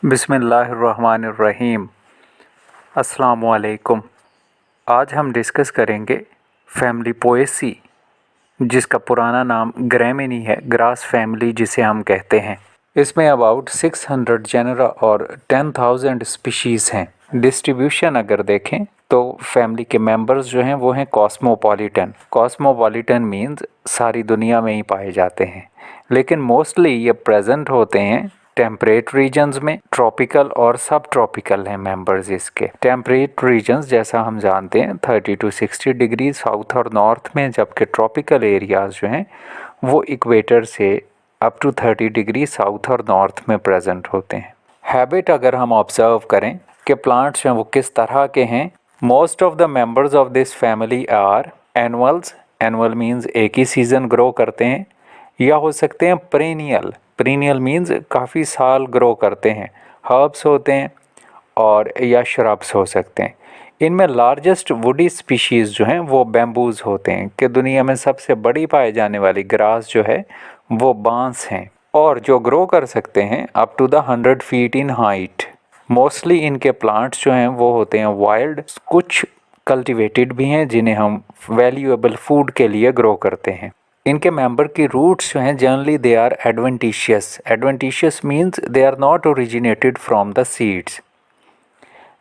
बिस्मिल्लाहिर्रहमानिर्रहीम। अस्सलामुअलैकुम। आज हम डिस्कस करेंगे फैमिली पोएसी, जिसका पुराना नाम ग्रैमिनी है, ग्रास फैमिली जिसे हम कहते हैं। इसमें अबाउट 600 जेनरा और 10,000 स्पीशीज़ हैं। डिस्ट्रीब्यूशन अगर देखें तो फैमिली के मेंबर्स जो हैं वो हैं कॉस्मोपॉलिटन। कॉस्मोपॉलिटन मीन्स सारी दुनिया में ही पाए जाते हैं, लेकिन मोस्टली ये प्रेजेंट होते हैं टेम्परेट रीजन्स में। ट्रॉपिकल और सब ट्रॉपिकल हैं मेंबर्स इसके। टेम्परेट रीजन्स जैसा हम जानते हैं 30 to 60 डिग्री साउथ और नॉर्थ में, जबकि ट्रॉपिकल एरियाज़ जो हैं वो इक्वेटर से अप टू 30 डिग्री साउथ और नॉर्थ में प्रेजेंट होते हैं। हैबिट अगर हम ऑब्जर्व करें कि प्लांट्स हैं वो किस तरह के हैं, most of the members of this family are annuals. Annual means एक ही सीज़न ग्रो करते हैं, या हो सकते हैं पेरेनियल। पेरेनियल मीन्स काफ़ी साल ग्रो करते हैं। हर्ब्स होते हैं और या श्रब्स हो सकते हैं। इनमें लार्जेस्ट वुडी स्पीशीज़ जो हैं वो बैम्बूज होते हैं, कि दुनिया में सबसे बड़ी पाए जाने वाली ग्रास जो है वो बांस हैं, और जो ग्रो कर सकते हैं up to the 100 feet in height. Mostly इनके प्लांट्स जो हैं वो होते हैं वाइल्ड, कुछ कल्टिवेटेड भी हैं जिन्हें हम वैल्यूएबल फूड के लिए ग्रो करते हैं। इनके मेंबर की रूट्स जो हैं generally they are adventitious. Adventitious means they are not originated from the seeds,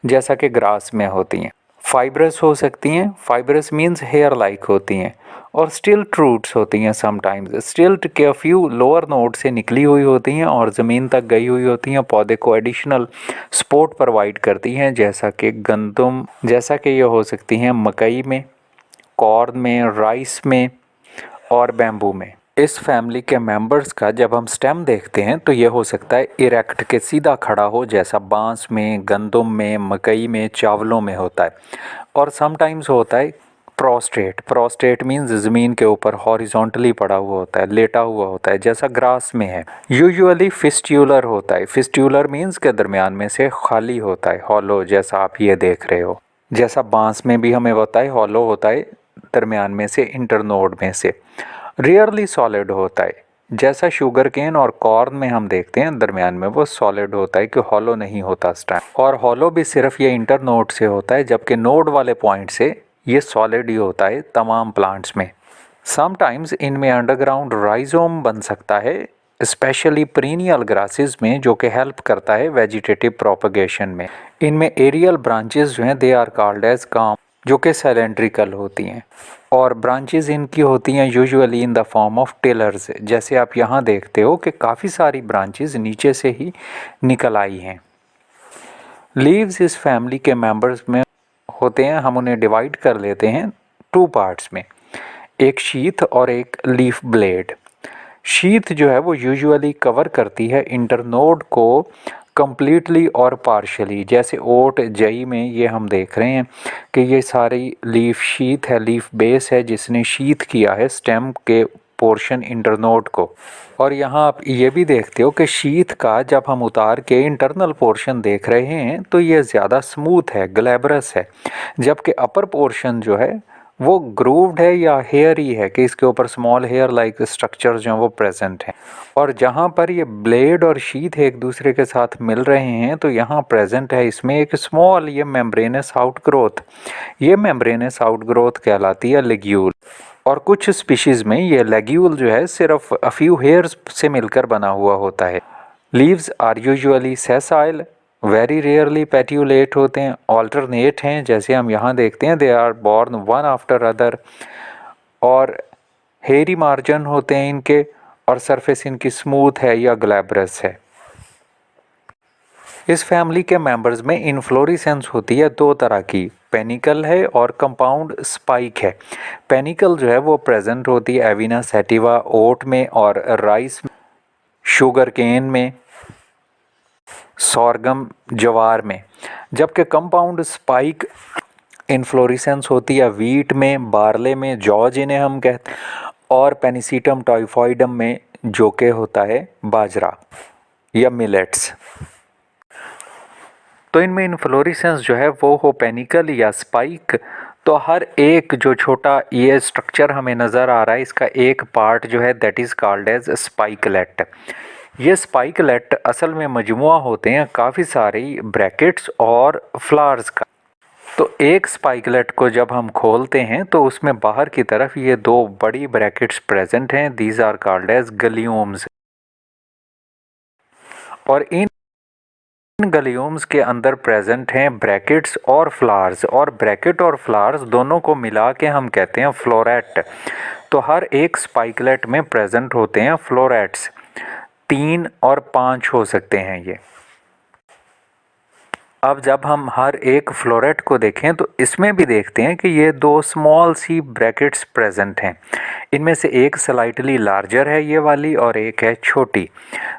जैसा कि ग्रास में होती हैं। फाइब्रस हो सकती हैं। फाइब्रस मीन्स हेयर लाइक होती हैं, और स्टिल्ट रूट्स होती हैं समटाइम्स। स्टिल्ट के फ्यू लोअर नोड से निकली हुई होती हैं और ज़मीन तक गई हुई होती हैं, पौधे को एडिशनल सपोर्ट प्रोवाइड करती हैं, जैसा कि गंदम, जैसा कि ये हो सकती हैं मकई में, कॉर्न में, राइस में और बैम्बू में। इस फैमिली के मेंबर्स का जब हम स्टेम देखते हैं तो ये हो सकता है इरेक्ट के सीधा खड़ा हो, जैसा बांस में, गंदम में, मकई में, चावलों में होता है। और समटाइम्स होता है प्रोस्ट्रेट। प्रोस्ट्रेट मीन्स ज़मीन के ऊपर हॉरिजॉन्टली पड़ा हुआ होता है, लेटा हुआ होता है, जैसा ग्रास में है। यूजुअली फिस्ट्यूलर होता है। फिस्ट्यूलर मीन्स के दरमियान में से खाली होता है, हॉलो, जैसा आप ये देख रहे हो। जैसा बांस में भी हमें होता है हॉलो होता है दरमियान में से, इंटरनोड में से। रेयरली सॉलिड होता है, जैसा शुगर केन और कॉर्न में हम देखते हैं दरमियान में वो सॉलिड होता है, कि हॉलो नहीं होता इस टाइम। और हॉलो भी सिर्फ ये इंटरनोड से होता है, जबकि नोड वाले पॉइंट से ये सॉलिड ही होता है तमाम प्लांट्स में। समटाइम्स इनमें अंडरग्राउंड राइजोम बन सकता है, स्पेशली पेरिनियल ग्रासेस में, जो कि हेल्प करता है वेजिटेटिव प्रोपगेशन में। इनमें एरियल ब्रांचेस जो हैं दे आर कॉल्ड एज काम, जो कि सिलेंड्रिकल होती हैं, और ब्रांचेस इनकी होती हैं usually in the form of tillers. जैसे आप यहाँ देखते हो कि काफ़ी सारी ब्रांचेस नीचे से ही निकल आई हैं। लीव्स इस फैमिली के मेंबर्स में होते हैं, हम उन्हें डिवाइड कर लेते हैं टू पार्ट्स में, एक शीथ और एक लीफ ब्लेड। शीथ जो है वो यूजुअली कवर करती है इंटरनोड को कम्प्लीटली और पार्शली, जैसे ओट, जई में ये हम देख रहे हैं कि ये सारी लीफ शीथ है, लीफ बेस है जिसने शीथ किया है स्टेम के पोर्शन इंटरनोड को। और यहाँ आप ये भी देखते हो कि शीथ का जब हम उतार के इंटरनल पोर्शन देख रहे हैं तो ये ज़्यादा स्मूथ है, ग्लैबरस है, जबकि अपर पोर्शन जो है वो ग्रूव्ड है या हेयरी है, कि इसके ऊपर स्मॉल हेयर लाइक स्ट्रक्चर जो हैं वो प्रेजेंट हैं। और जहाँ पर ये ब्लेड और शीथ एक दूसरे के साथ मिल रहे हैं तो यहाँ प्रेजेंट है इसमें एक स्मॉल ये मेम्ब्रेनस आउटग्रोथ। ये मेम्ब्रेनस आउटग्रोथ कहलाती है लेग्यूल। और कुछ स्पीशीज़ में ये लेग्यूल जो है सिर्फ अ फ्यू हेयर्स से मिलकर बना हुआ होता है। Leaves are usually sessile, very rarely petiolate होते हैं, ऑल्टरनेट हैं, जैसे हम यहाँ देखते हैं they are borne one after other, और हेयरी मार्जिन होते हैं इनके, और सरफेस इनकी स्मूथ है या ग्लैब्रस है। इस फैमिली के मेंबर्स में इन्फ्लोरेसेंस होती है दो तरह की, पेनिकल है और कंपाउंड स्पाइक है। पेनिकल जो है वो प्रेजेंट होती है एविना सैटिवा, ओट में और राइस, शुगर केन में, सोरगम, ज्वार में। जबकि कंपाउंड स्पाइक इन्फ्लोरेसेंस होती है वीट में, बार्ले में, जौ जिन्हें हम कहते हैं, और पेनिसिटम टाइफॉइडम में, जो कि होता है बाजरा या मिलेट्स। तो इनमें इन्फ्लोरेसेंस जो है वो हो पेनिकल या स्पाइक। तो हर एक जो छोटा ये स्ट्रक्चर हमें नज़र आ रहा है, इसका एक पार्ट जो है that is called as spikelet. ये स्पाइकलेट असल में मजमुआ होते हैं काफ़ी सारी ब्रैकेट्स और फ्लावर्स का। तो एक स्पाइकलेट को जब हम खोलते हैं तो उसमें बाहर की तरफ ये दो बड़ी ब्रैकेट्स प्रेजेंट हैं, दीज आर कॉल्ड एज गलियोम्स। और इन गलियोम्स के अंदर प्रेजेंट हैं ब्रैकेट्स और फ्लावर्स, और ब्रैकेट और फ्लावर्स दोनों को मिला के हम कहते हैं फ्लोरेट। तो हर एक स्पाइकलेट में प्रेजेंट होते हैं फ्लोरेट्स, 3 और 5 हो सकते हैं ये। अब जब हम हर एक फ्लोरेट को देखें तो इसमें भी देखते हैं कि ये दो स्मॉल सी ब्रैकेट्स प्रेजेंट हैं। इनमें से एक स्लाइटली लार्जर है ये वाली और एक है छोटी।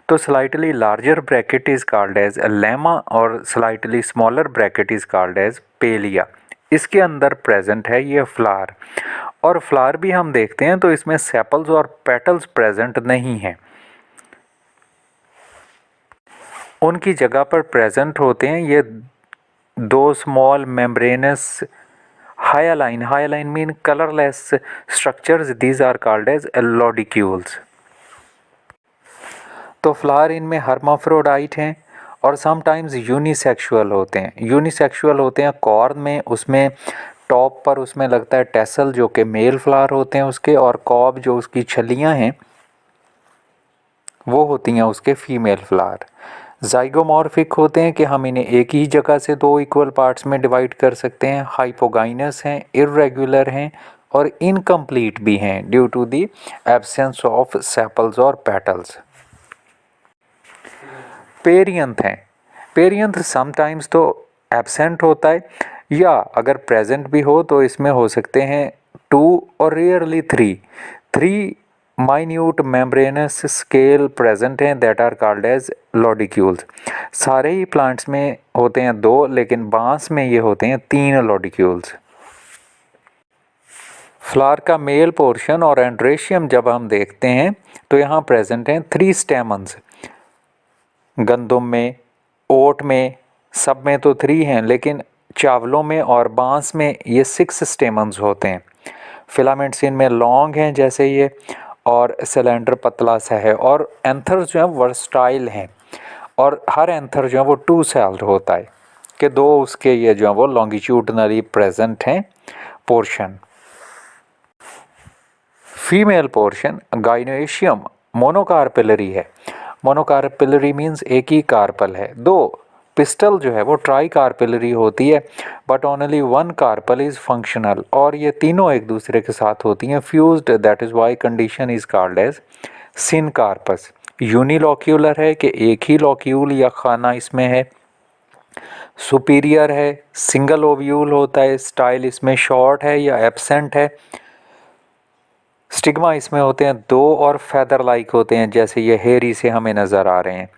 तो slightly larger bracket is called as lemma और slightly smaller bracket is called as palea. इसके अंदर प्रेजेंट है ये फ्लावर, और फ्लावर भी हम देखते हैं तो इसमें सेपल्स और पेटल्स प्रेजेंट नहीं हैं। उनकी जगह पर प्रेजेंट होते हैं ये दो small membranous hyaline, hyaline mean colourless structures, these are called as lodicules. तो फ्लावर इनमें हर्माफ्रोडाइट हैं और समटाइम्स यूनिसेक्सुअल होते हैं। यूनिसेक्सुअल होते हैं कॉर्न में, उसमें टॉप पर उसमें लगता है टेसल जो कि मेल फ्लावर होते हैं उसके, और कॉब जो उसकी छलियां हैं वो होती हैं उसके फीमेल फ्लावर। जाइगोमॉर्फिक होते हैं कि हम इन्हें एक ही जगह से दो इक्वल पार्ट्स में डिवाइड कर सकते हैं। हाइपोगाइनस हैं, इर्रेगुलर हैं और इनकम्प्लीट भी हैं due to the absence of sepals और पेटल्स। पेरियंथ हैं। पेरियंथ समटाइम्स तो एब्सेंट होता है, या अगर प्रेजेंट भी हो तो इसमें हो सकते हैं 2 और rarely 3 minute membranes scale present हैं दैट आर कॉल्ड एज लॉडिक्यूल्स। सारे ही प्लांट्स में होते हैं 2, लेकिन बांस में ये होते हैं 3 लॉडिक्यूल्स। फ्लावर का मेल पोर्शन और एंड्रेशियम जब हम देखते हैं तो यहाँ प्रेजेंट हैं 3 स्टेमन्स। गंदम में, ओट में, सब में तो 3 हैं, लेकिन चावलों में और बांस में ये 6 स्टेमन्स होते हैं। फिलामेंट्स इनमें लॉन्ग हैं जैसे ये, और सिलेंडर पतला सा है, और एंथर्स जो हैं वर्सटाइल हैं, और हर एंथर जो है वो 2 सेल्ड होता है कि 2 उसके ये जो है वो लॉन्गिट्यूडनली प्रेजेंट हैं पोर्शन। फीमेल पोर्शन गाइनोएशियम मोनोकार्पेलरी है। मोनोकार्पेलरी मीन्स एक ही कार्पल है। दो पिस्टल जो है वो ट्राई कार्पेलरी होती है, but only 1 carpel is functional, और ये तीनों एक दूसरे के साथ होती हैं fused, that is why condition is called as syncarpous. Unilocular है कि एक ही लॉक्यूल या खाना इसमें है। सुपीरियर है, सिंगल ओव्यूल होता है, स्टाइल इसमें शॉर्ट है या एब्सेंट है। स्टिग्मा इसमें होते हैं 2 और फेदर लाइक होते हैं जैसे ये हेरी से हमें नज़र आ रहे हैं।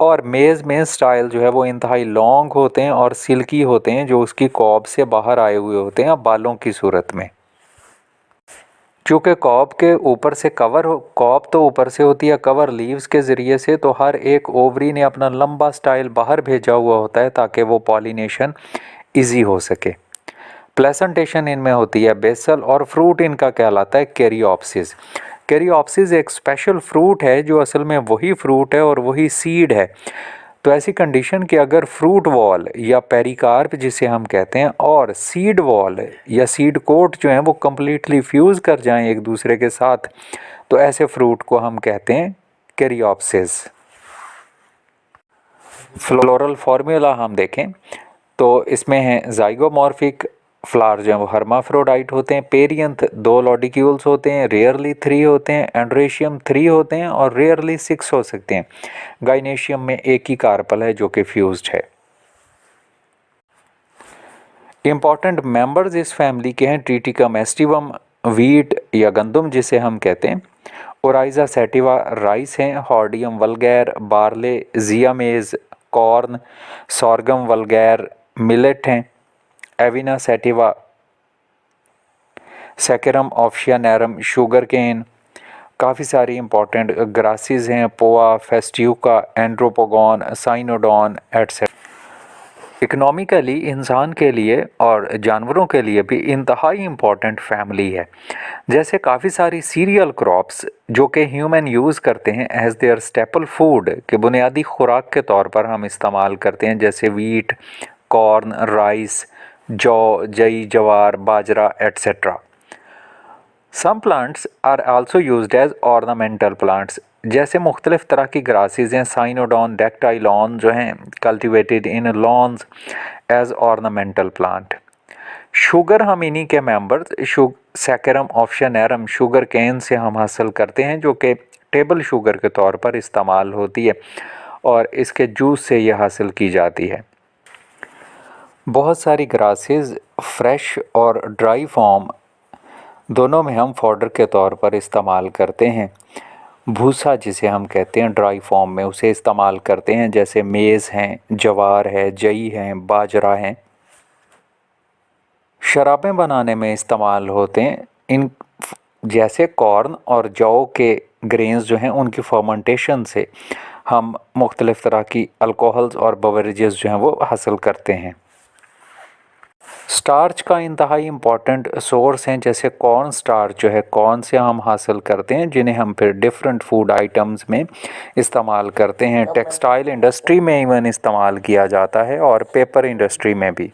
और मेज़ में स्टाइल जो है वो इंतहाई लॉन्ग होते हैं और सिल्की होते हैं, जो उसकी कॉब से बाहर आए हुए होते हैं बालों की सूरत में। चूँकि कॉब के ऊपर से कवर हो, कॉब तो ऊपर से होती है कवर लीव्स के ज़रिए से, तो हर एक ओवरी ने अपना लंबा स्टाइल बाहर भेजा हुआ होता है ताकि वो पॉलिनेशन ईजी हो सके। प्लेसेंटेशन इनमें होती है बेसल, और फ्रूट इनका कहलाता है कैरियोप्सिस। कैरियोप्सिस एक स्पेशल फ्रूट है जो असल में वही फ्रूट है और वही सीड है। तो ऐसी कंडीशन कि अगर फ्रूट वॉल या पेरिकार्प जिसे हम कहते हैं और सीड वॉल या सीड कोट जो है वो कम्प्लीटली फ्यूज़ कर जाएं एक दूसरे के साथ, तो ऐसे फ्रूट को हम कहते हैं कैरियोप्सिस। फ्लोरल फार्मूला हम देखें तो इसमें है जाइगोमॉर्फिक फ्लावर जो है वो हर्माफ्रोडाइट होते हैं, पेरियंथ 2 लॉडिक्यूल्स होते हैं, रेयरली 3 होते हैं, एंड्रेशियम 3 होते हैं और रेयरली 6 हो सकते हैं। गाइनेशियम में एक ही कार्पल है जो कि फ्यूज्ड है। इम्पॉर्टेंट मेंबर्स इस फैमिली के हैं ट्रिटिकम एस्टिवम, वीट या गंदम जिसे हम कहते हैं, ओराइजा सैटिवा राइस हैं, Hordeum vulgare barley, Zea mays corn, Sorghum vulgare millet हैं, Avena sativa Saccharum officinarum sugarcane. काफ़ी सारी इंपॉर्टेंट ग्रासेस हैं, Poa, Festuca, Andropogon, Cynodon etcetera. Economically इंसान के लिए और जानवरों के लिए भी इंतहाई इम्पॉर्टेंट फैमिली है। जैसे काफ़ी सारी सीरियल क्रॉप्स जो कि ह्यूमन यूज़ करते हैं एज देयर स्टेपल फूड के बुनियादी खुराक के तौर पर हम इस्तेमाल करते हैं, जैसे वीट, कॉर्न, राइस, जौ, जई, जवार, बाजरा etcetera. Some plants are also used as ornamental plants, जैसे मुख्तलिफ तरह की ग्रासेस हैं, साइनोडॉन, डेक्टाइलॉन जो हैं cultivated in lawns as ornamental plant. Sugar हम इन्हीं के members Saccharum officinarum sugar cane से हम हासिल करते हैं, जो कि टेबल शुगर के तौर पर इस्तेमाल होती है और इसके जूस से ये हासिल की जाती है। बहुत सारी ग्रासेस फ्रेश और ड्राई फॉर्म दोनों में हम फॉडर के तौर पर इस्तेमाल करते हैं। भूसा जिसे हम कहते हैं ड्राई फॉर्म में उसे इस्तेमाल करते हैं, जैसे मेज़ हैं, जवार है, जई हैं, बाजरा हैं। शराबें बनाने में इस्तेमाल होते हैं इन, जैसे कॉर्न और जौ के ग्रेन्स जो हैं उनकी फर्मेंटेशन से हम मुख्तलिफ़ तरह की अल्कोहल्स और बवरेजेस जो हैं वो हासिल करते हैं। स्टार्च का इंतहाई इम्पॉर्टेंट सोर्स हैं, जैसे कॉर्न स्टार्च जो है कॉर्न से हम हासिल करते हैं, जिन्हें हम फिर डिफरेंट फूड आइटम्स में इस्तेमाल करते हैं। टेक्सटाइल इंडस्ट्री में इवन इस्तेमाल किया जाता है और पेपर इंडस्ट्री में भी।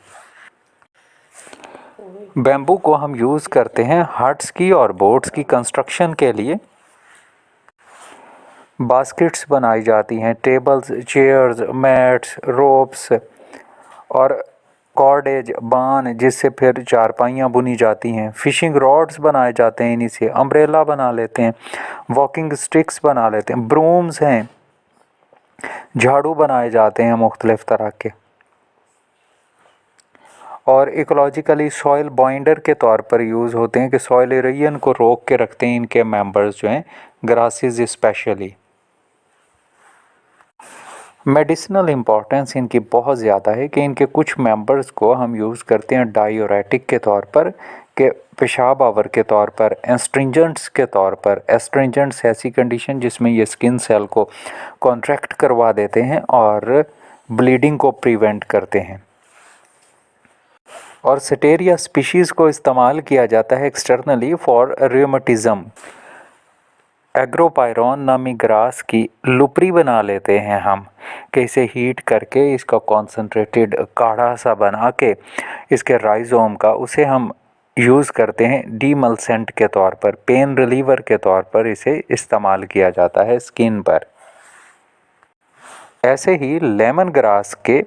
बैम्बू को हम यूज़ करते हैं हट्स की और बोट्स की कंस्ट्रक्शन के लिए। बास्केट्स बनाई जाती हैं, टेबल्स, चेयर्स, मैट्स, रोप्स और कॉर्डेज, बान जिससे फिर चारपाइयाँ बुनी जाती हैं। फिशिंग रॉड्स बनाए जाते हैं इन्हीं से, अम्ब्रेला बना लेते हैं, वॉकिंग स्टिक्स बना लेते हैं, ब्रूम्स हैं, झाड़ू बनाए जाते हैं मुख्तलिफ़ तरह के। और इकोलॉजिकली सॉइल बाइंडर के तौर पर यूज़ होते हैं कि सॉइल एरोजन को रोक के रखते हैं इनके मेंबर्स जो हैं, ग्रासेस स्पेशली। मेडिसिनल इम्पॉर्टेंस इनकी बहुत ज़्यादा है कि इनके कुछ मेंबर्स को हम यूज़ करते हैं डायूरेटिक के तौर पर, के पेशाब आवर के तौर पर, एस्ट्रिंजेंट्स के तौर पर। एस्ट्रिंजेंट्स ऐसी कंडीशन जिसमें ये स्किन सेल को कॉन्ट्रैक्ट करवा देते हैं और ब्लीडिंग को प्रिवेंट करते हैं। और सेटेरिया स्पीशीज़ को इस्तेमाल किया जाता है एक्सटर्नली फॉर रूमेटिज़म। एग्रोपायरॉन नामी ग्रास की लुपरी बना लेते हैं हम, कि इसे हीट करके इसका कॉन्सनट्रेटेड काढ़ा सा बना के इसके राइजोम का उसे हम यूज़ करते हैं डीमल्सेंट के तौर पर, पेन रिलीवर के तौर पर इसे इस्तेमाल किया जाता है स्किन पर। ऐसे ही लेमन ग्रास के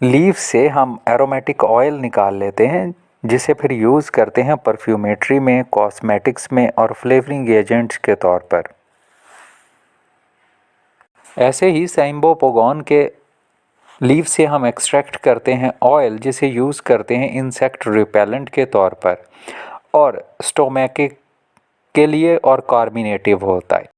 लीफ से हम एरोमेटिक ऑयल निकाल लेते हैं, जिसे फिर यूज़ करते हैं परफ्यूमेट्री में, कॉस्मेटिक्स में और फ्लेवरिंग एजेंट्स के तौर पर। ऐसे ही सैम्बोपोगॉन के लीफ से हम एक्सट्रैक्ट करते हैं ऑयल, जिसे यूज़ करते हैं इंसेक्ट रिपेलेंट के तौर पर और स्टोमैक के लिए और कार्मिनेटिव होता है।